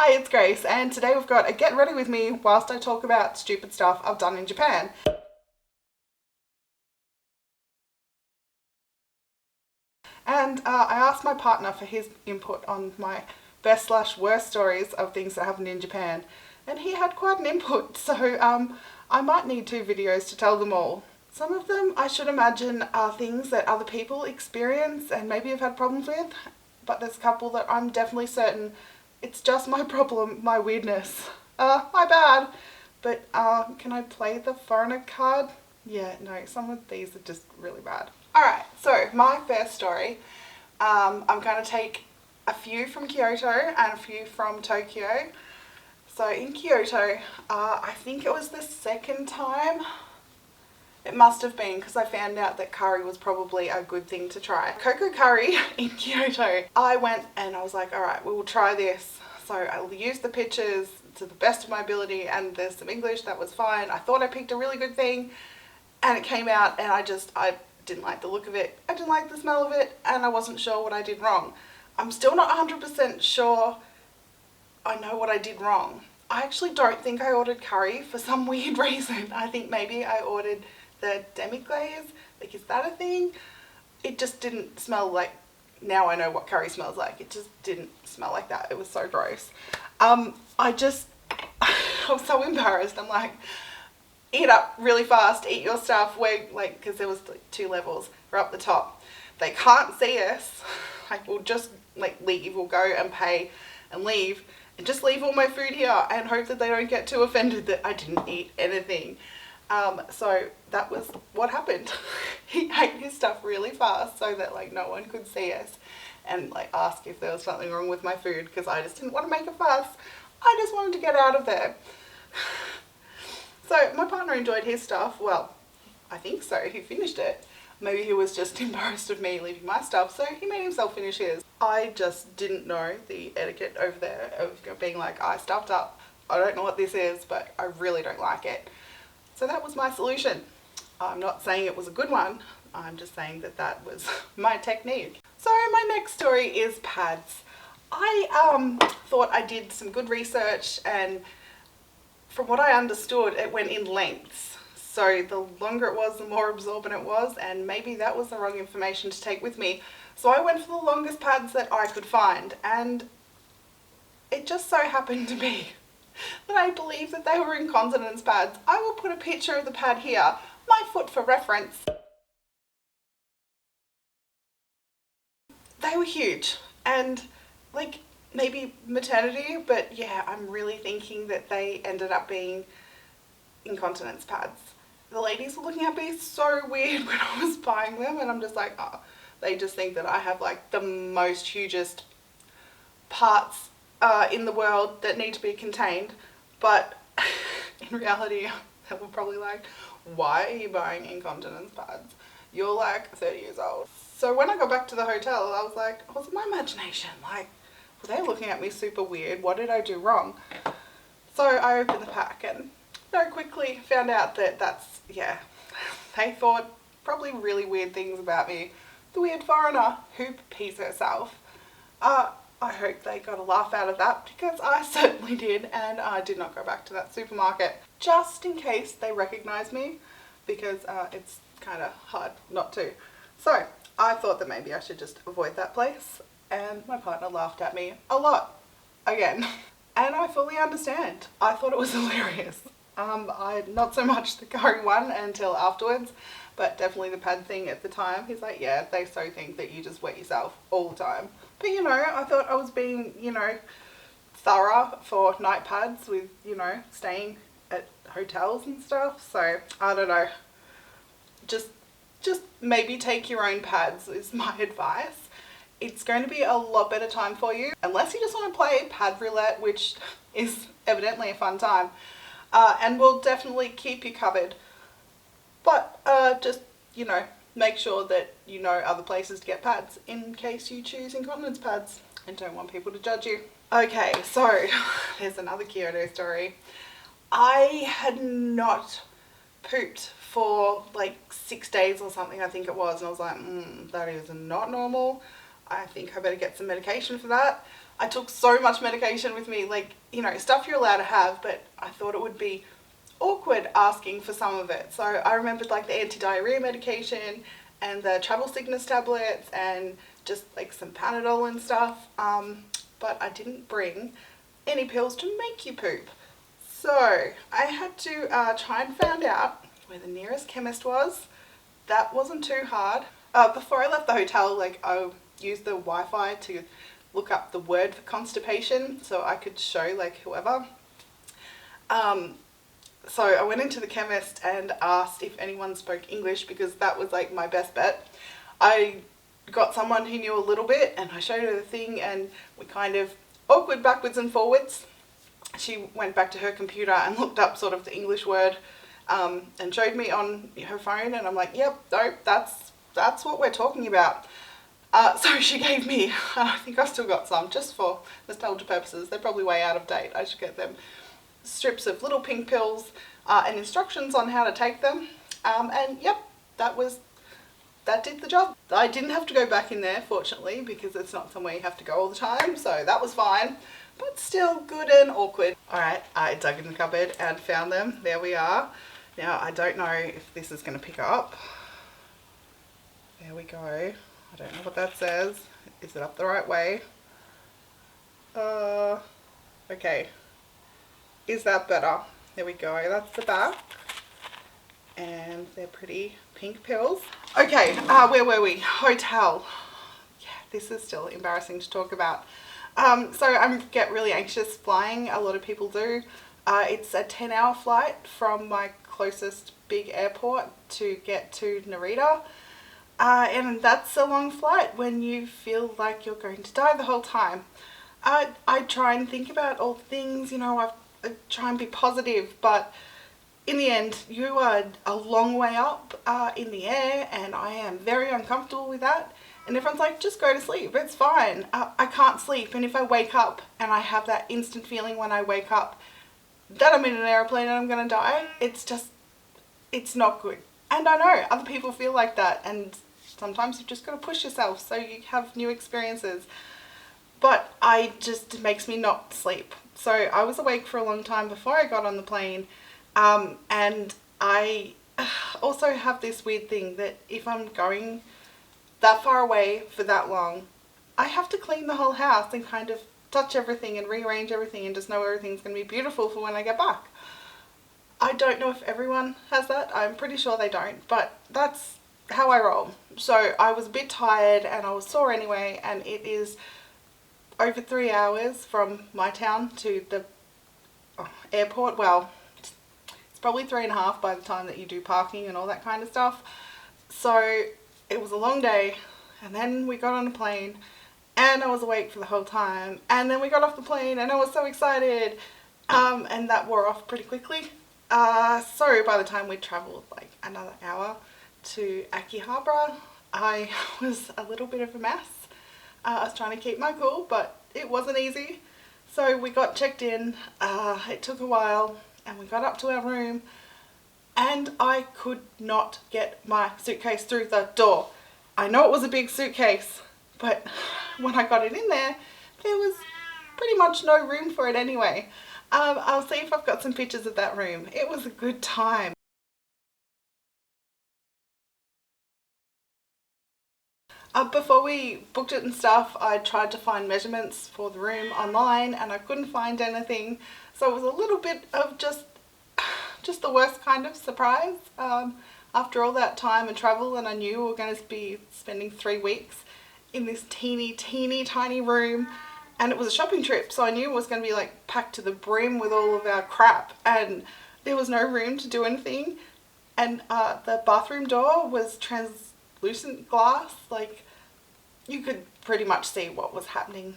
Hi, it's Grace, and today we've got a get ready with me whilst I talk about stupid stuff I've done in Japan. And I asked my partner for his input on my best / worst stories of things that happened in Japan, and he had quite an input, so I might need 2 videos to tell them all. Some of them, I should imagine, are things that other people experience and maybe have had problems with, but there's a couple that I'm definitely certain it's just my problem, my weirdness. My bad. But can I play the foreigner card? Yeah, no, some of these are just really bad. Alright, so my first story, I'm going to take a few from Kyoto and a few from Tokyo. So in Kyoto, I think it was the second time. It must have been, because I found out that curry was probably a good thing to try. Coco curry in Kyoto. I went and I was like, alright, we will try this. So I used the pictures to the best of my ability, and there's some English, that was fine. I thought I picked a really good thing, and it came out and I didn't like the look of it. I didn't like the smell of it, and I wasn't sure what I did wrong. I'm still not 100% sure I know what I did wrong. I actually don't think I ordered curry for some weird reason. I think maybe I ordered the demi-glaze. Like, is that a thing? It just didn't smell like, now I know what curry smells like. It just didn't smell like that. It was so gross. I was so embarrassed. I'm like, eat up really fast, eat your stuff. Because there was like 2 levels. We're up the top. They can't see us. Like, we'll just leave. We'll go and pay and leave. And just leave all my food here and hope that they don't get too offended that I didn't eat anything. So that was what happened. He ate his stuff really fast so that no one could see us and ask if there was something wrong with my food, because I just didn't want to make a fuss. I just wanted to get out of there. So my partner enjoyed his stuff. Well, I think so. He finished it. Maybe he was just embarrassed of me leaving my stuff, so he made himself finish his. I just didn't know the etiquette over there of being like, I stuffed up. I don't know what this is, but I really don't like it. So that was my solution. I'm not saying it was a good one. I'm just saying that that was my technique. So my next story is pads. I thought I did some good research, and from what I understood, it went in lengths. So the longer it was, the more absorbent it was, and maybe that was the wrong information to take with me. So I went for the longest pads that I could find, and it just so happened to be that I believe that they were incontinence pads. I will put a picture of the pad here, my foot for reference. They were huge, and maybe maternity, but yeah, I'm really thinking that they ended up being incontinence pads. The ladies were looking at me so weird when I was buying them, and I'm just like, oh, they just think that I have the most hugest parts in the world that need to be contained. But in reality, they were probably like, why are you buying incontinence pads? You're 30 years old. So when I got back to the hotel, I was like, was it my imagination? Were they looking at me super weird? What did I do wrong? So I opened the pack and very quickly found out that they thought probably really weird things about me. The weird foreigner who pees herself. I hope they got a laugh out of that, because I certainly did, and I did not go back to that supermarket just in case they recognize me, because it's kind of hard not to. So I thought that maybe I should just avoid that place, and my partner laughed at me a lot again. And I fully understand. I thought it was hilarious. Not so much the curry one until afterwards, but definitely the pad thing at the time. He's like, yeah, they so think that you just wet yourself all the time. But I thought I was being, thorough for night pads with, staying at hotels and stuff. So I don't know. Just maybe take your own pads is my advice. It's going to be a lot better time for you, unless you just want to play pad roulette, which is evidently a fun time, and will definitely keep you covered. But just, make sure that you know other places to get pads in case you choose incontinence pads and don't want people to judge you. Okay, so there's another Kyoto story. I had not pooped for 6 days or something, I think it was, and I was like, that is not normal. I think I better get some medication for that. I took so much medication with me, like, you know, stuff you're allowed to have, but I thought it would be awkward asking for some of it. So I remembered like the anti-diarrhea medication and the travel sickness tablets and just like some Panadol and stuff. But I didn't bring any pills to make you poop. So I had to try and find out where the nearest chemist was. That wasn't too hard. Before I left the hotel, like I used the Wi-Fi to look up the word for constipation so I could show like whoever. So I went into the chemist and asked if anyone spoke English because that was like my best bet. I got someone who knew a little bit and I showed her the thing and we kind of awkward backwards and forwards. She went back to her computer and looked up sort of the English word and showed me on her phone and I'm like, yep, no, that's what we're talking about. So she gave me, I think I still got some just for nostalgia purposes. They're probably way out of date. I should get them. Strips of little pink pills and instructions on how to take them. And yep, that did the job. I didn't have to go back in there, fortunately, because it's not somewhere you have to go all the time. So that was fine, but still good and awkward. All right, I dug in the cupboard and found them. There we are. Now, I don't know if this is going to pick up. There we go. I don't know what that says. Is it up the right way? Okay. Is that better? There we go. That's the back. And they're pretty pink pills. Okay, where were we? Hotel. Yeah, this is still embarrassing to talk about. So I get really anxious flying. A lot of people do. It's a 10-hour flight from my closest big airport to get to Narita. And that's a long flight when you feel like you're going to die the whole time. I try and think about all things, you know, I try and be positive, but in the end, you are a long way up in the air, and I am very uncomfortable with that. And everyone's like, just go to sleep, it's fine. I can't sleep, and if I wake up and I have that instant feeling when I wake up that I'm in an airplane and I'm gonna die, it's not good. And I know other people feel like that, and sometimes you've just got to push yourself so you have new experiences. But it makes me not sleep. So I was awake for a long time before I got on the plane. And I also have this weird thing that if I'm going that far away for that long, I have to clean the whole house and kind of touch everything and rearrange everything and just know everything's going to be beautiful for when I get back. I don't know if everyone has that. I'm pretty sure they don't, but that's how I roll. So I was a bit tired and I was sore anyway, and it is over 3 hours from my town to the airport. Well, it's probably 3.5 by the time that you do parking and all that kind of stuff. So it was a long day, and then we got on a plane and I was awake for the whole time, and then we got off the plane and I was so excited, and that wore off pretty quickly. So by the time we travelled like another hour to Akihabara, I was a little bit of a mess. I was trying to keep my cool, but it wasn't easy. So we got checked in, it took a while, and we got up to our room, and I could not get my suitcase through the door. I know it was a big suitcase, but when I got it in there, there was pretty much no room for it anyway. I'll see if I've got some pictures of that room. It was a good time. Before we booked it and stuff, I tried to find measurements for the room online and I couldn't find anything. So it was a little bit of just the worst kind of surprise. After all that time and travel, and I knew we were going to be spending 3 weeks in this teeny tiny room, and it was a shopping trip, so I knew it was going to be like packed to the brim with all of our crap, and there was no room to do anything. And the bathroom door was translucent glass, like you could pretty much see what was happening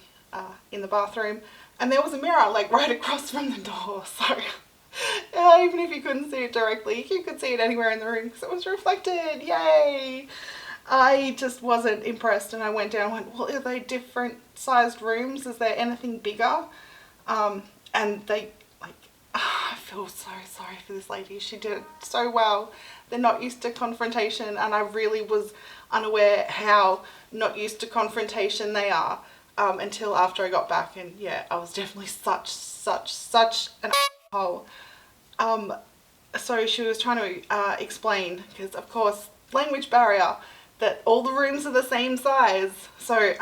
in the bathroom, and there was a mirror like right across from the door, so even if you couldn't see it directly, you could see it anywhere in the room because it was reflected. Yay! I just wasn't impressed, and I went down and went, well, are they different sized rooms? Is there anything bigger? And they, like, I feel so sorry for this lady. She did it so well. They're not used to confrontation, and I really was unaware how not used to confrontation they are. until after I got back, and yeah, I was definitely such an asshole. So she was trying to explain, because of course, language barrier, that all the rooms are the same size. So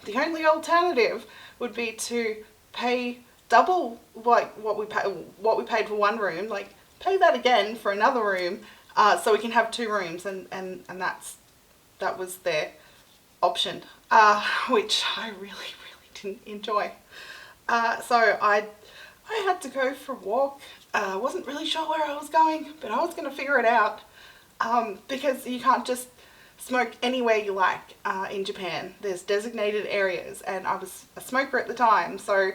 the only alternative would be to pay double like what we paid for one room, like pay that again for another room, so we can have two rooms, and that was their option, which I really didn't enjoy. So I had to go for a walk. I wasn't really sure where I was going, but I was going to figure it out, because you can't just smoke anywhere you like in Japan. There's designated areas, and I was a smoker at the time, so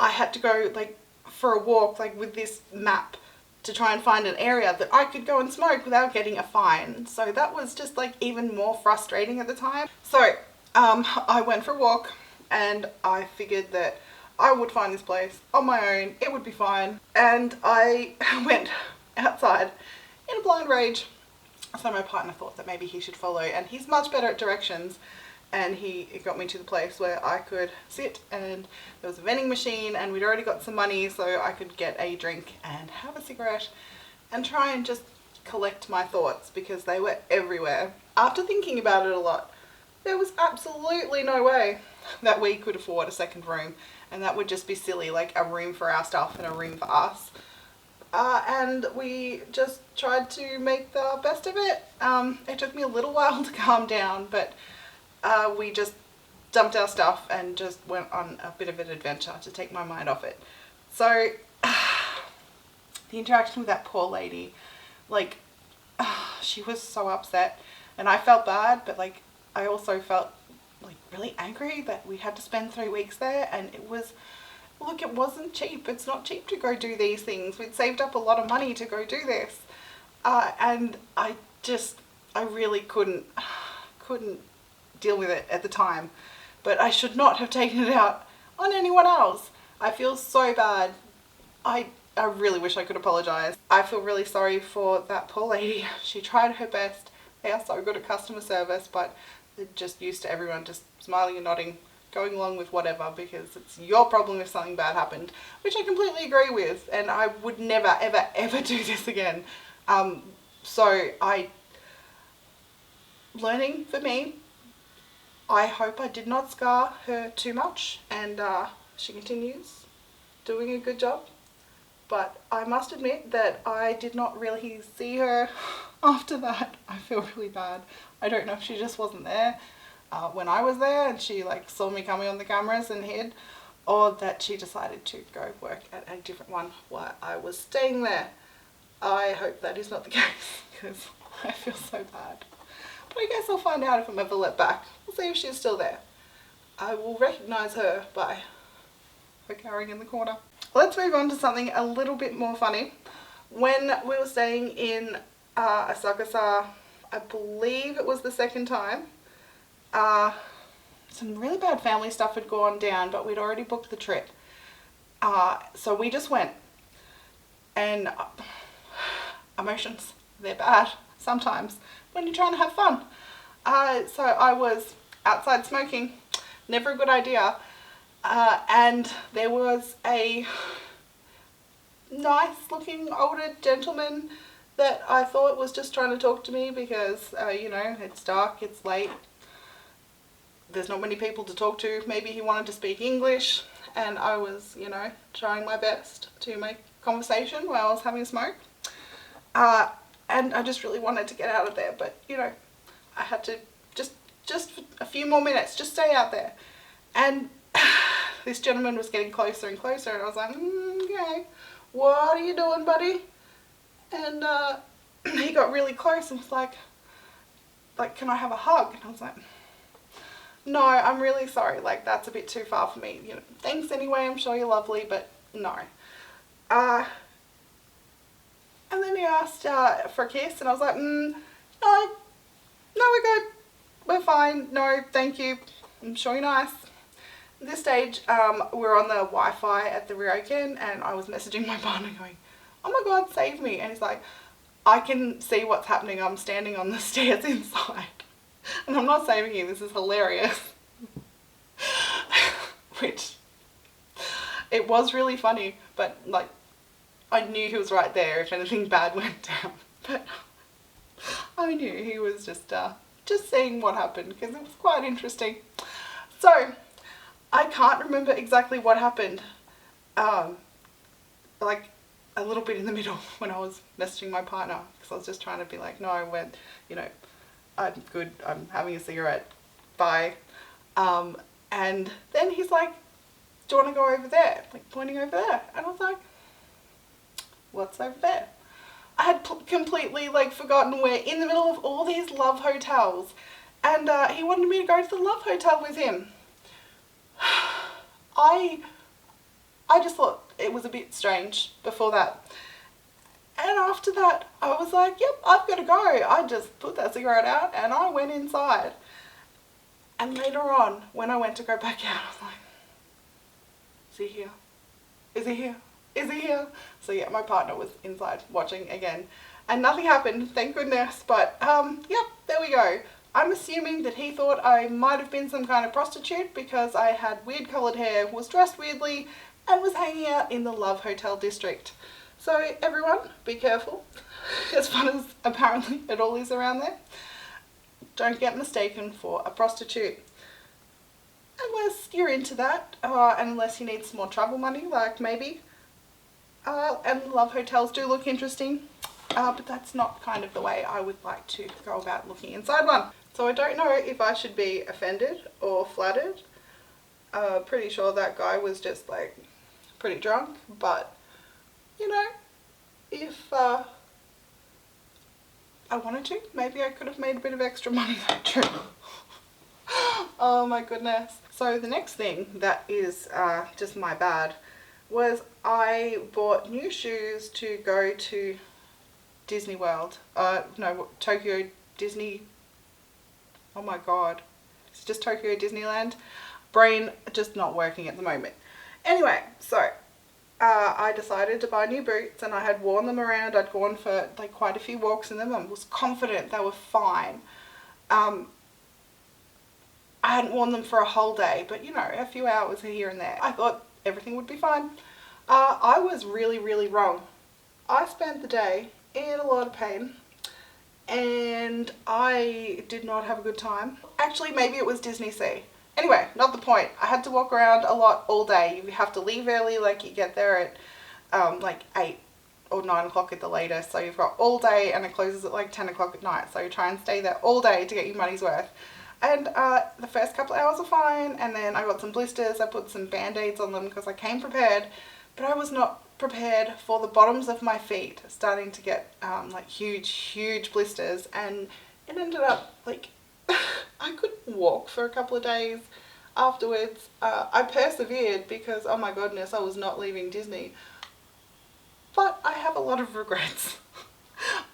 I had to go like for a walk, like with this map, to try and find an area that I could go and smoke without getting a fine. So that was just like even more frustrating at the time. So I went for a walk, and I figured that I would find this place on my own, it would be fine. And I went outside in a blind rage. So my partner thought that maybe he should follow, and he's much better at directions, and he got me to the place where I could sit, and there was a vending machine, and we'd already got some money, so I could get a drink and have a cigarette and try and just collect my thoughts, because they were everywhere. After thinking about it a lot, there was absolutely no way that we could afford a second room, and that would just be silly, like a room for our stuff and a room for us. And we just tried to make the best of it. It took me a little while to calm down, but we just dumped our stuff and just went on a bit of an adventure to take my mind off it. So the interaction with that poor lady, like, she was so upset, and I felt bad, but like I also felt like really angry that we had to spend 3 weeks there, and it was, look, it wasn't cheap. It's not cheap to go do these things. We'd saved up a lot of money to go do this, and I really couldn't deal with it at the time. But I should not have taken it out on anyone else. I feel so bad. I really wish I could apologise. I feel really sorry for that poor lady. She tried her best. They are so good at customer service, but they're just used to everyone just smiling and nodding, going along with whatever, because it's your problem if something bad happened, which I completely agree with, and I would never ever do this again. So learning for me, I hope I did not scar her too much, and she continues doing a good job. But I must admit that I did not really see her after that. I feel really bad. I don't know if she just wasn't there when I was there, and she like saw me coming on the cameras and hid, or that she decided to go work at a different one while I was staying there. I hope that is not the case, because I feel so bad. But I guess I'll find out if I'm ever let back. We'll see if she's still there. I will recognise her by her cowering in the corner. Let's move on to something a little bit more funny. When we were staying in Asakasa, I believe it was the second time, some really bad family stuff had gone down, but we'd already booked the trip. So we just went, and emotions, they're bad sometimes when you're trying to have fun. So I was outside smoking, never a good idea, and there was a nice looking older gentleman that I thought was just trying to talk to me because, you know, it's dark, it's late, there's not many people to talk to. Maybe he wanted to speak English, and I was, you know, trying my best to make conversation while I was having a smoke. And I just really wanted to get out of there, but, you know, I had to just a few more minutes, just stay out there. And this gentleman was getting closer and closer, and I was like, okay, what are you doing, buddy? And he got really close and was like, can I have a hug? And I was like, no, I'm really sorry, like, that's a bit too far for me. You know, thanks anyway, I'm sure you're lovely, but no. And then he asked for a kiss, and I was like, no, we're good, we're fine, no, thank you, I'm sure you're nice. At this stage, we're on the Wi-Fi at the Ryokan, and I was messaging my partner going, oh my god, save me. And he's like, I can see what's happening, I'm standing on the stairs inside. And I'm not saving you, this is hilarious. which it was really funny, but like I knew he was right there if anything bad went down. But I knew he was just seeing what happened because it was quite interesting. So I can't remember exactly what happened. Like a little bit in the middle when I was messaging my partner because I was just trying to be like, no, I'm good. I'm having a cigarette. Bye. And then he's like, do you want to go over there? Like pointing over there. And I was like, what's over there? I had completely like forgotten we're in the middle of all these love hotels, and he wanted me to go to the love hotel with him. I just thought it was a bit strange before that. And after that, I was like, yep, I've got to go. I just put that cigarette out and I went inside. And later on, when I went to go back out, I was like, is he here? Is he here? Is he here? So yeah, my partner was inside watching again. And nothing happened, thank goodness. But yep, there we go. I'm assuming that he thought I might have been some kind of prostitute because I had weird coloured hair, was dressed weirdly, and was hanging out in the Love Hotel district. So everyone, be careful. As fun as apparently it all is around there, don't get mistaken for a prostitute. Unless you're into that, and unless you need some more travel money, like maybe. And love hotels do look interesting, but that's not kind of the way I would like to go about looking inside one. So I don't know if I should be offended or flattered. Pretty sure that guy was just like pretty drunk, but you know, if I wanted to, maybe I could have made a bit of extra money that trip. Oh my goodness. So the next thing that is just my bad was I bought new shoes to go to Disney World. No, Tokyo Disney. Oh my god. It's just Tokyo Disneyland. Brain just not working at the moment. Anyway, so I decided to buy new boots and I had worn them around. I'd gone for like quite a few walks in them and was confident they were fine. I hadn't worn them for a whole day, but you know, a few hours here and there. I thought everything would be fine. I was really, really wrong. I spent the day in a lot of pain and I did not have a good time. Actually, maybe it was Disney Sea. Anyway, not the point. I had to walk around a lot all day. You have to leave early, like you get there at like 8 or 9 o'clock at the latest. So you've got all day and it closes at like 10 o'clock at night. So you try and stay there all day to get your money's worth. And the first couple of hours are fine, and then I got some blisters. I put some band-aids on them because I came prepared, but I was not prepared for the bottoms of my feet starting to get like huge blisters, and it ended up like I couldn't walk for a couple of days afterwards. I persevered because, oh my goodness, I was not leaving Disney, but I have a lot of regrets.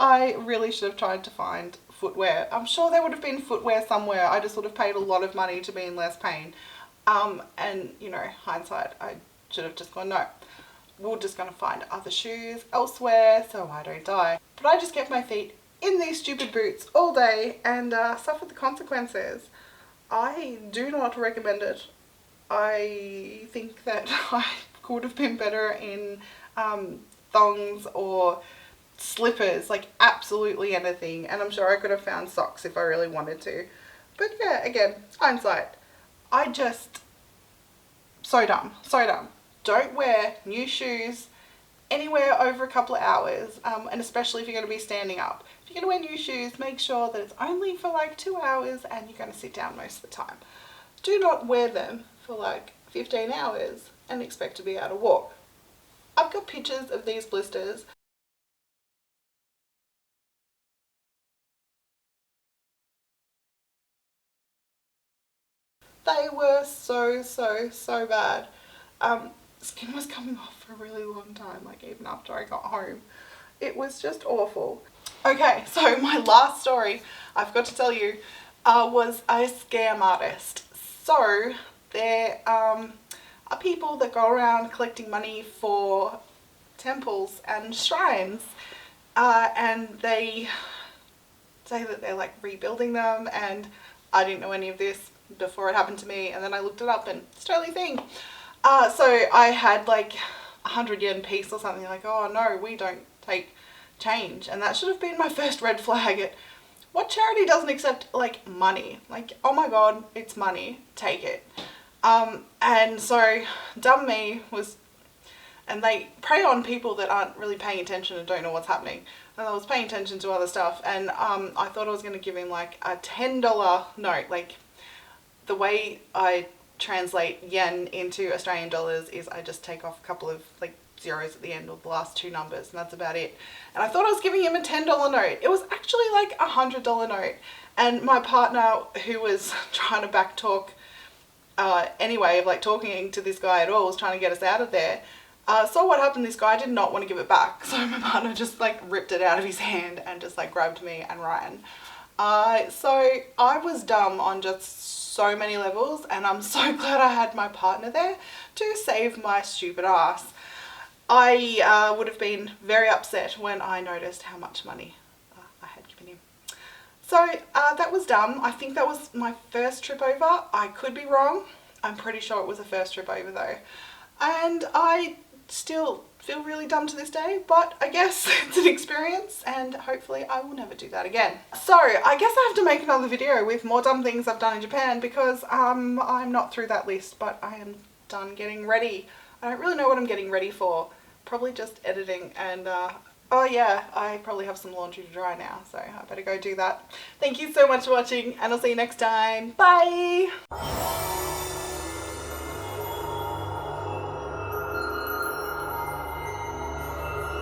I really should have tried to find footwear. I'm sure there would have been footwear somewhere. I just would have paid a lot of money to be in less pain. And you know, hindsight, I should have just gone, no, we're just going to find other shoes elsewhere so I don't die. But I just kept my feet in these stupid boots all day and suffered the consequences. I do not recommend it. I think that I could have been better in thongs or slippers, like absolutely anything, and I'm sure I could have found socks if I really wanted to. But yeah, again, hindsight. I just, so dumb. Don't wear new shoes anywhere over a couple of hours, and especially if you're going to be standing up. If you're going to wear new shoes, make sure that it's only for like 2 hours and you're going to sit down most of the time. Do not wear them for like 15 hours and expect to be able to walk. I've got pictures of these blisters. They were so bad. Skin was coming off for a really long time, like even after I got home. It was just awful. Okay, so my last story I've got to tell you was a scam artist. So there are people that go around collecting money for temples and shrines, and they say that they're like rebuilding them, and I didn't know any of this. before it happened to me, and then I looked it up and it's a totally thing. So I had like 100 yen piece or something, like, oh no, we don't take change. And that should have been my first red flag. What charity doesn't accept like money? Like, oh my god, it's money, take it. And so dumb me was, and they prey on people that aren't really paying attention and don't know what's happening. And I was paying attention to other stuff, and I thought I was going to give him like a $10 note. Like, the way I translate yen into Australian dollars is I just take off a couple of like zeros at the end of the last two numbers, and that's about it. And I thought I was giving him a $10 note. It was actually like a $100 note. And my partner, who was trying to backtalk any way of like talking to this guy at all, was trying to get us out of there. Saw what happened. This guy did not want to give it back, so my partner just like ripped it out of his hand and just like grabbed me and ran. So I was dumb on just so many levels, and I'm so glad I had my partner there to save my stupid ass. I would have been very upset when I noticed how much money I had given him. So that was dumb. I think that was my first trip over. I could be wrong. I'm pretty sure it was a first trip over though. And I still feel really dumb to this day, but I guess it's an experience, and hopefully I will never do that again. So I guess I have to make another video with more dumb things I've done in Japan, because I'm not through that list, but I am done getting ready. I don't really know what I'm getting ready for. Probably just editing, and oh yeah, I probably have some laundry to dry now, so I better go do that. Thank you so much for watching, and I'll see you next time. Bye!